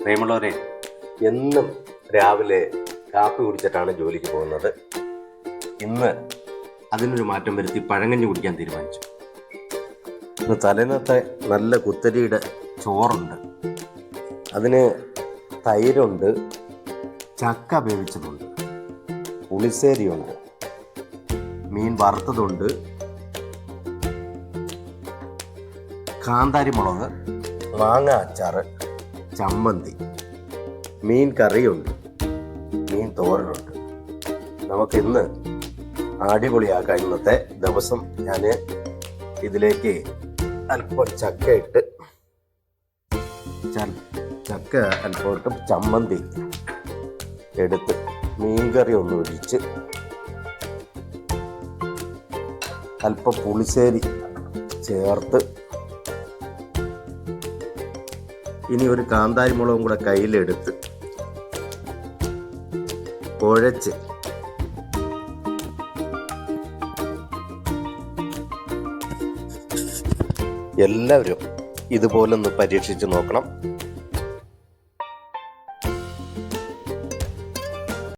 പ്രിയമുള്ളവരെ, എന്നും രാവിലെ കാപ്പി കുടിച്ചിട്ടാണ് ജോലിക്ക് പോകുന്നത്. ഇന്ന് അതിനൊരു മാറ്റം വരുത്തി പഴങ്കഞ്ഞി കുടിക്കാൻ തീരുമാനിച്ചു. ഇന്ന് തലേന്നത്തെ നല്ല കുത്തരിയുടെ ചോറുണ്ട്, അതിന് തൈരുണ്ട്, ചക്ക വേവിച്ചതുണ്ട്, പുളിശ്ശേരിയുണ്ട്, മീൻ വറുത്തതുണ്ട്, കാന്താരി മുളക്, മാങ്ങ അച്ചാറ്, ചമ്മന്തി, മീൻ കറിയുണ്ട്, മീൻ തോരനുണ്ട്. നമുക്കിന്ന് അടിപൊളിയാക്കാം. ഇന്നത്തെ ദിവസം ഞാൻ ഇതിലേക്ക് അല്പം ചക്ക ഇട്ട് ചമ്മന്തി എടുത്ത് മീൻകറി ഒന്ന് ഒഴിച്ച് അല്പം പുളിശ്ശേരി ചേർത്ത് ഇനി ഒരു കാന്താരി മുളകും കൂടെ കയ്യിലെടുത്ത് കുഴച്ച് എല്ലാവരും ഇതുപോലൊന്ന് പരീക്ഷിച്ച് നോക്കണം.